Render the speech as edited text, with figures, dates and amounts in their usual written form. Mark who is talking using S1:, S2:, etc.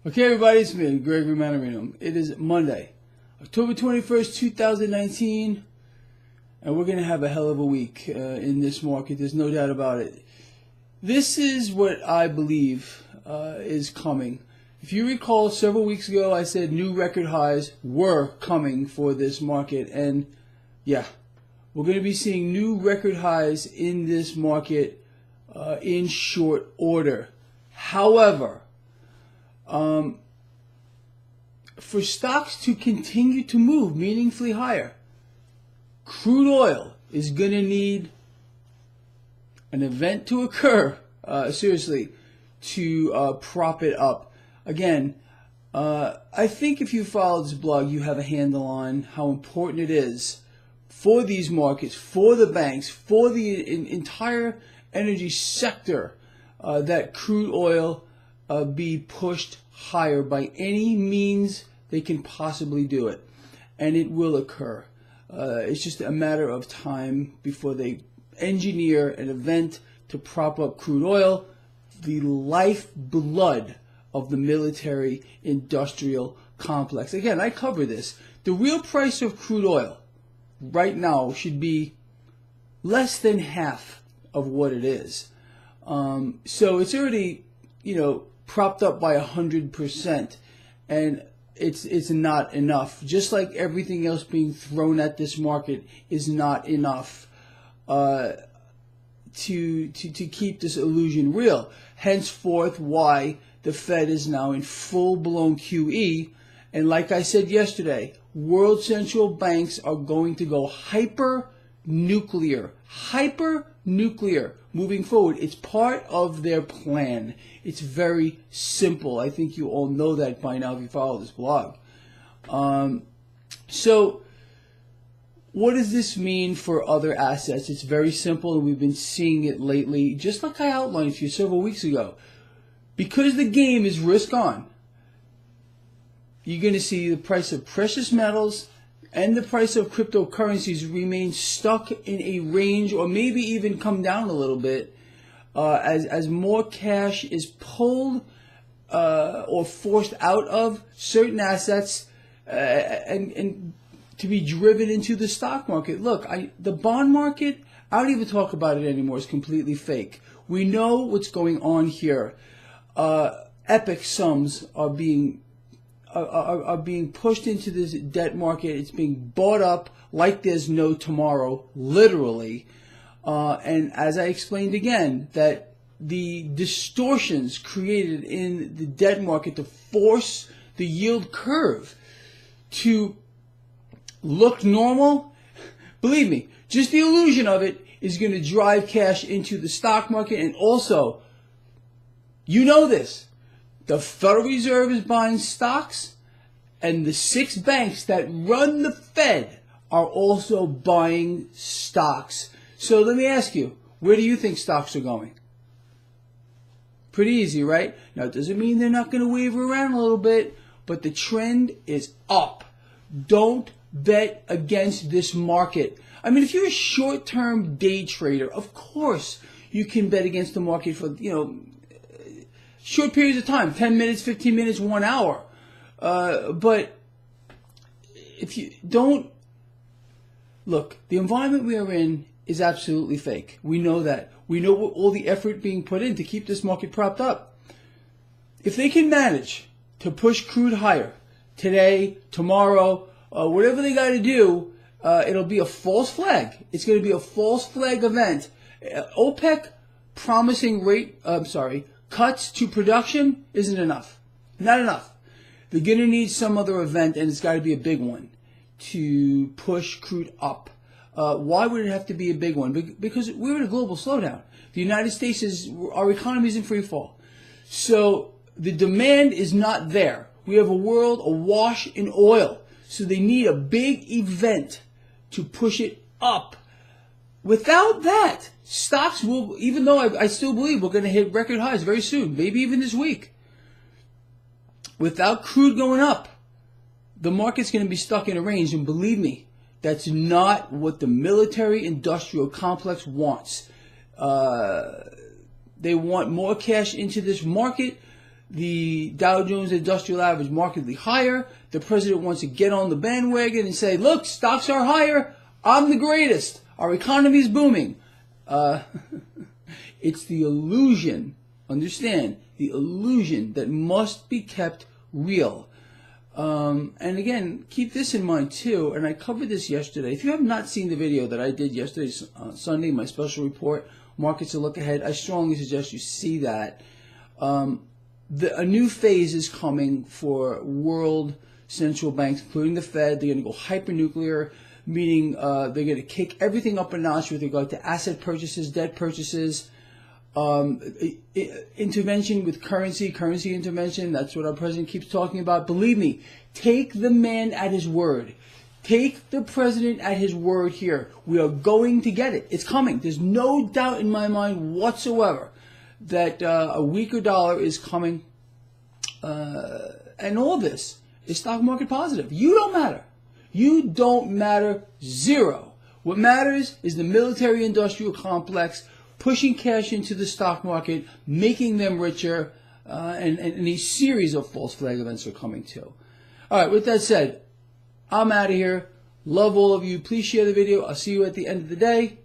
S1: Okay, everybody, it's me, Gregory Manarino. It is Monday, October 21st, 2019, and we're going to have a hell of a week in this market. There's no doubt about it. This is what I believe is coming. If you recall, several weeks ago, I said new record highs were coming for this market, and yeah, we're going to be seeing new record highs in this market in short order. However, for stocks to continue to move meaningfully higher, crude oil is going to need an event to occur, seriously, to prop it up. Again, I think if you follow this blog, you have a handle on how important it is for these markets, for the banks, for the entire energy sector, that crude oil be pushed higher by any means they can possibly do it. And it will occur. It's just a matter of time before they engineer an event to prop up crude oil, the lifeblood of the military industrial complex. Again, I cover this. The real price of crude oil right now should be less than half of what it is. So it's already, propped up by 100%, and it's not enough. Just like everything else being thrown at this market is not enough to keep this illusion real. Henceforth, why the Fed is now in full-blown QE, and like I said yesterday, world central banks are going to go hyper-nuclear moving forward. It's part of their plan. It's very simple. I think you all know that by now if you follow this blog. So what does this mean for other assets? It's very simple, and we've been seeing it lately, just like I outlined to you several weeks ago. Because the game is risk on, you're going to see the price of precious metals and the price of cryptocurrencies remain stuck in a range, or maybe even come down a little bit, as more cash is pulled or forced out of certain assets and to be driven into the stock market. Look, the bond market, I don't even talk about it anymore. It's completely fake. We know what's going on here. Epic sums are being pushed into this debt market. It's being bought up like there's no tomorrow, literally. And as I explained again, that the distortions created in the debt market to force the yield curve to look normal, believe me, just the illusion of it is going to drive cash into the stock market. And also, you know this, the Federal Reserve is buying stocks, and the 6 banks that run the Fed are also buying stocks. So let me ask you, where do you think stocks are going? Pretty easy, right? Now, it doesn't mean they're not going to waver around a little bit, but the trend is up. Don't bet against this market. I mean, if you're a short-term day trader, of course you can bet against the market for, short periods of time, 10 minutes, 15 minutes, 1 hour. But if you don't, look, the environment we are in is absolutely fake. We know that. We know all the effort being put in to keep this market propped up. If they can manage to push crude higher today, tomorrow, whatever they got to do, it'll be a false flag. It's going to be a false flag event. OPEC promising cuts to production isn't enough. Not enough. They're going to need some other event, and it's got to be a big one to push crude up. Why would it have to be a big one? Because we're in a global slowdown. The United States our economy is in free fall. So the demand is not there. We have a world awash in oil. So they need a big event to push it up. Without that, stocks will, even though I still believe we're going to hit record highs very soon, maybe even this week. Without crude going up, the market's going to be stuck in a range, and believe me, that's not what the military-industrial complex wants. They want more cash into this market. the Dow Jones Industrial Average markedly higher. The president wants to get on the bandwagon and say, look, stocks are higher. I'm the greatest. Our economy is booming. It's the illusion, understand, the illusion that must be kept real. And again, keep this in mind too, and I covered this yesterday. If you have not seen the video that I did yesterday, Sunday, my special report, Markets to Look Ahead, I strongly suggest you see that. A new phase is coming for world central banks, including the Fed. They're going to go hyper-nuclear, meaning they're going to kick everything up a notch with regard to asset purchases, debt purchases, intervention with currency intervention. That's what our president keeps talking about. Believe me, take the man at his word. Take the president at his word here. We are going to get it. It's coming. There's no doubt in my mind whatsoever that a weaker dollar is coming. And all this is stock market positive. You don't matter. You don't matter. Zero. What matters is the military-industrial complex pushing cash into the stock market, making them richer, and a series of false flag events are coming too. All right, with that said, I'm out of here. Love all of you. Please share the video. I'll see you at the end of the day.